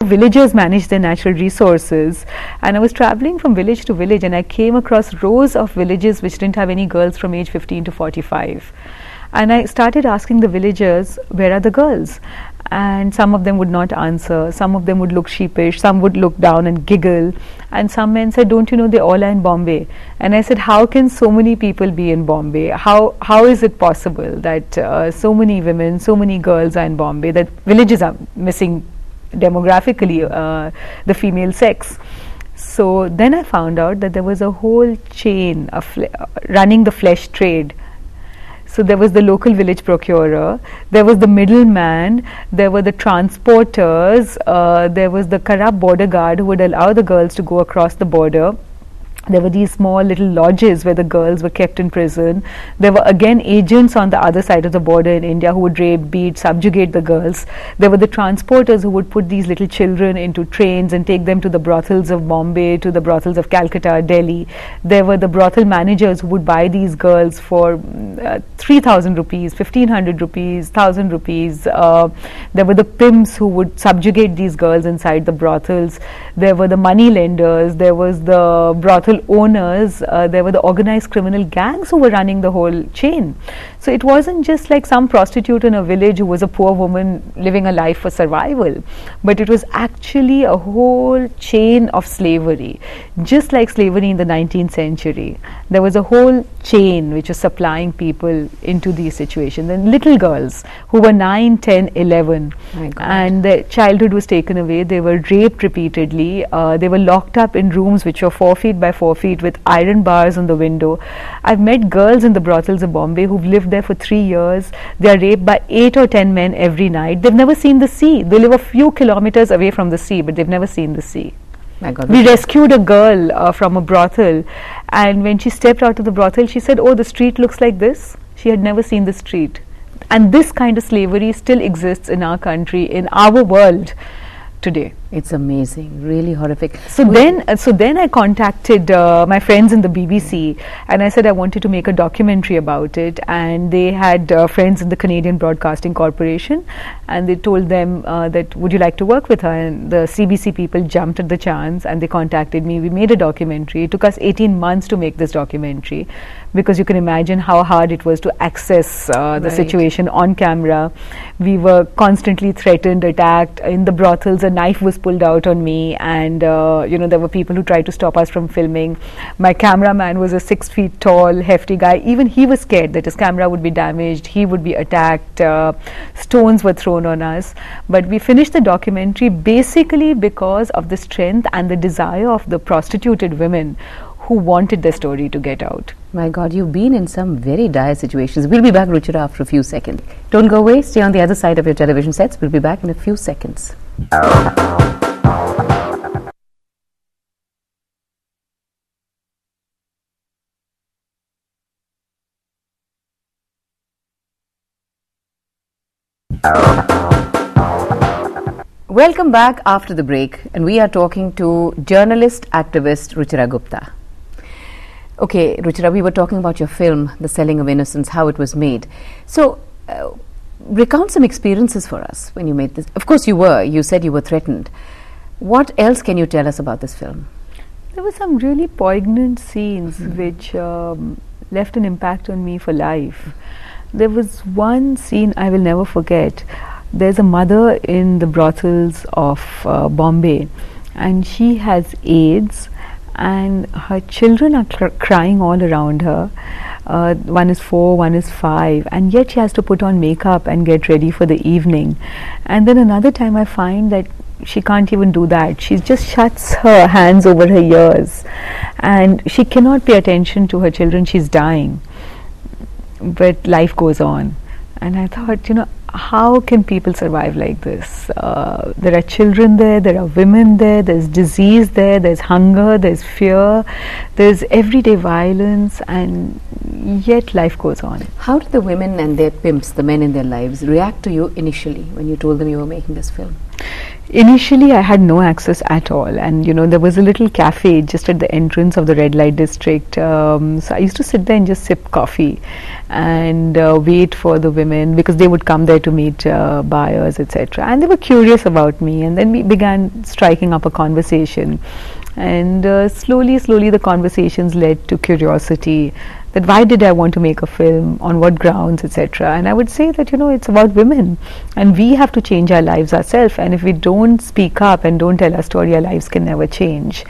villagers manage their natural resources, and I was traveling from village to village, and I came across rows of villages which didn't have any girls from age 15 to 45. And I started asking the villagers, where are the girls? And some of them would not answer, some of them would look sheepish, some would look down and giggle, and some men said, don't you know they all are in Bombay? And I said, how can so many people be in Bombay? How is it possible that so many women, so many girls are in Bombay, that villages are missing demographically the female sex? So then I found out that there was a whole chain of running the flesh trade. So there was the local village procurer, there was the middleman, there were the transporters, there was the corrupt border guard who would allow the girls to go across the border. There were these small little lodges where the girls were kept in prison. There were again agents on the other side of the border in India who would rape, beat, subjugate the girls. There were the transporters who would put these little children into trains and take them to the brothels of Bombay, to the brothels of Calcutta, Delhi. There were the brothel managers who would buy these girls for 3,000 rupees, 1,500 rupees, 1,000 rupees. There were the pimps who would subjugate these girls inside the brothels. There were the money lenders. There was the brothel owners, there were the organized criminal gangs who were running the whole chain. So it wasn't just like some prostitute in a village who was a poor woman living a life for survival, but it was actually a whole chain of slavery. Just like slavery in the 19th century, there was a whole chain which was supplying people into these situations. And little girls who were 9, 10, 11, and their childhood was taken away. They were raped repeatedly. They were locked up in rooms which were 4 feet by 4 feet with iron bars on the window. I've met girls in the brothels of Bombay who've lived there for 3 years. They are raped by 8 or 10 men every night. They've never seen the sea. They live a few kilometers away from the sea, but they've never seen the sea. My God, we rescued a girl from a brothel, and when she stepped out of the brothel, she said, oh, the street looks like this. She had never seen the street. And this kind of slavery still exists in our country, in our world today. It's amazing, really horrific. So then I contacted my friends in the BBC, and I said I wanted to make a documentary about it, and they had friends in the Canadian Broadcasting Corporation, and they told them that would you like to work with her, and the CBC people jumped at the chance and they contacted me. We made a documentary. It took us 18 months to make this documentary, because you can imagine how hard it was to access the situation on camera. We were constantly threatened, attacked. In the brothels, a knife was pulled out on me, and there were people who tried to stop us from filming. My cameraman was a 6 feet tall, hefty guy. Even he was scared that his camera would be damaged, he would be attacked, stones were thrown on us. But we finished the documentary basically because of the strength and the desire of the prostituted women who wanted their story to get out. My God, you've been in some very dire situations. We'll be back, Ruchira, after a few seconds. Don't go away. Stay on the other side of your television sets. We'll be back in a few seconds. Welcome back after the break, and we are talking to journalist, activist Ruchira Gupta. Okay, Ruchira, we were talking about your film, The Selling of Innocence, how it was made. So, recount some experiences for us when you made this. Of course you said you were threatened. What else can you tell us about this film? There were some really poignant scenes which left an impact on me for life. There was one scene I will never forget. There's a mother in the brothels of Bombay, and she has AIDS, and her children are crying all around her. One is 4, one is 5, and yet she has to put on makeup and get ready for the evening. And then another time I find that she can't even do that. She just shuts her hands over her ears, and she cannot pay attention to her children. She's dying, but life goes on. And I thought, how can people survive like this? There are children there, there are women there, there's disease there, there's hunger, there's fear, there's everyday violence, and yet life goes on. How did the women and their pimps, the men in their lives, react to you initially when you told them you were making this film? Initially, I had no access at all, and there was a little cafe just at the entrance of the red light district. So I used to sit there and just sip coffee and wait for the women, because they would come there to meet buyers, etc. And they were curious about me, and then we began striking up a conversation. And slowly, the conversations led to curiosity, that why did I want to make a film, on what grounds, etc. And I would say that it's about women, and we have to change our lives ourselves, and if we don't speak up and don't tell our story, our lives can never change.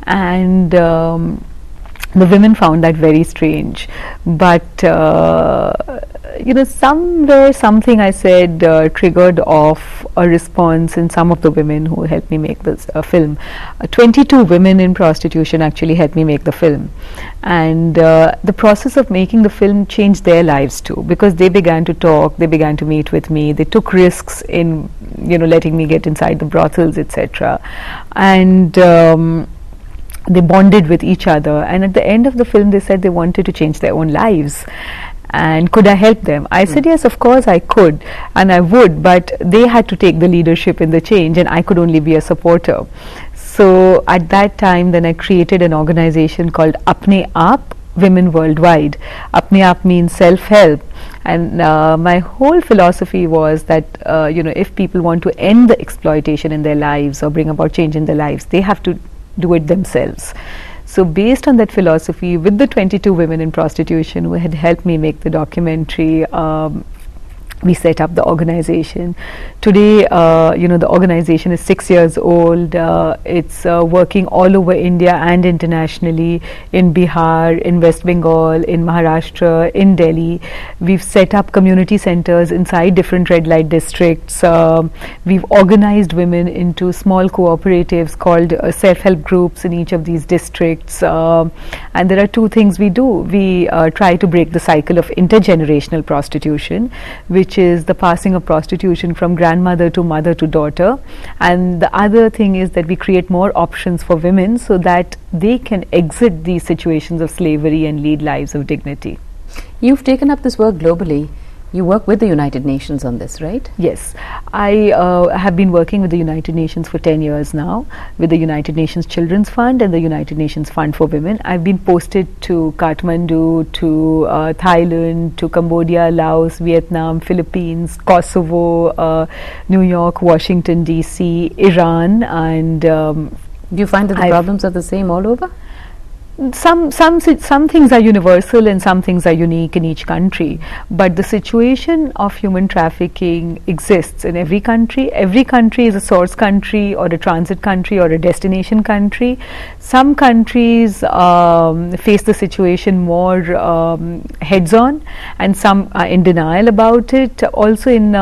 And the women found that very strange, but somewhere something I said triggered off a response in some of the women who helped me make this film. 22 women in prostitution actually helped me make the film, and the process of making the film changed their lives too, because they began to talk, they began to meet with me, they took risks in letting me get inside the brothels, etc. And they bonded with each other, and at the end of the film they said they wanted to change their own lives, and could I help them? I said yes, of course I could and I would, but they had to take the leadership in the change, and I could only be a supporter. So at that time then I created an organization called Apne Aap Women Worldwide. Apne Aap means self-help, and my whole philosophy was that if people want to end the exploitation in their lives or bring about change in their lives, they have to do it themselves. So based on that philosophy, with the 22 women in prostitution who had helped me make the documentary, we set up the organization. Today, the organization is 6 years old. It's working all over India and internationally, in Bihar, in West Bengal, in Maharashtra, in Delhi. We've set up community centers inside different red light districts. We've organized women into small cooperatives called self-help groups in each of these districts. And there are two things we do. We try to break the cycle of intergenerational prostitution, which is the passing of prostitution from grandmother to mother to daughter. And the other thing is that we create more options for women so that they can exit these situations of slavery and lead lives of dignity. You've taken up this work globally. You work with the United Nations on this, right? Yes, I have been working with the United Nations for 10 years now, with the United Nations Children's Fund and the United Nations Fund for Women. I've been posted to Kathmandu, to Thailand, to Cambodia, Laos, Vietnam, Philippines, Kosovo, New York, Washington DC, Iran, and do you find that the problems are the same all over? Some things are universal and some things are unique in each country, but the situation of human trafficking exists in every country. Every country is a source country or a transit country or a destination country. Some countries face the situation more heads on, and some are in denial about it. Also in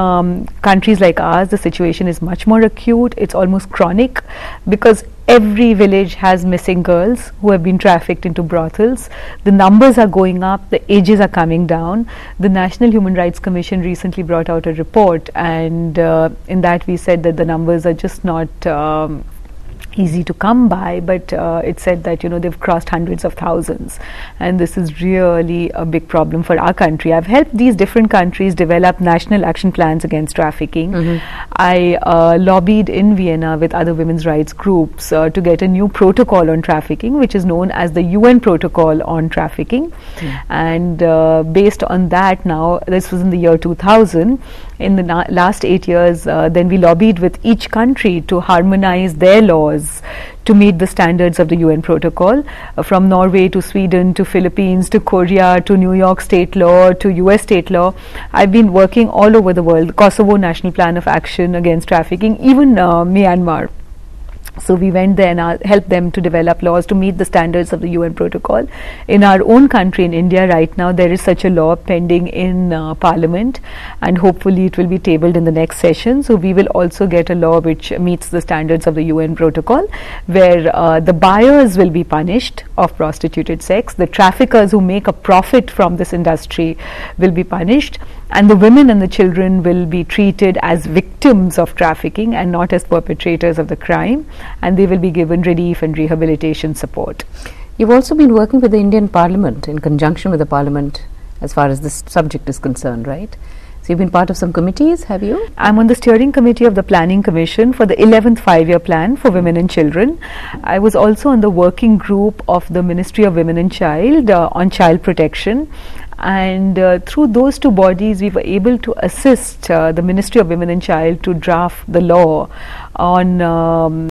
countries like ours, the situation is much more acute. It's almost chronic, because every village has missing girls who have been trafficked into brothels. The numbers are going up, the ages are coming down. The National Human Rights Commission recently brought out a report, and in that we said that the numbers are just not easy to come by, but it said that they've crossed hundreds of thousands, and this is really a big problem for our country. I've helped these different countries develop national action plans against trafficking. I lobbied in Vienna with other women's rights groups to get a new protocol on trafficking, which is known as the UN Protocol on Trafficking. And based on that, now this was in the year 2000, in the last 8 years, then we lobbied with each country to harmonize their laws to meet the standards of the UN protocol, from Norway to Sweden to Philippines to Korea to New York state law to US state law. I've been working all over the world, Kosovo National Plan of Action Against Trafficking, even Myanmar. So we went there and helped them to develop laws to meet the standards of the UN protocol. In our own country, in India, right now, there is such a law pending in Parliament, and hopefully it will be tabled in the next session. So we will also get a law which meets the standards of the UN protocol, where the buyers will be punished of prostituted sex, the traffickers who make a profit from this industry will be punished, and the women and the children will be treated as victims of trafficking and not as perpetrators of the crime, and they will be given relief and rehabilitation support. You've also been working with the Indian Parliament, in conjunction with the Parliament, as far as this subject is concerned, right? So you've been part of some committees, have you? I'm on the steering committee of the Planning Commission for the 11th five-year plan for women and children. I was also on the working group of the Ministry of Women and Child on child protection. And through those two bodies, we were able to assist the Ministry of Women and Child to draft the law on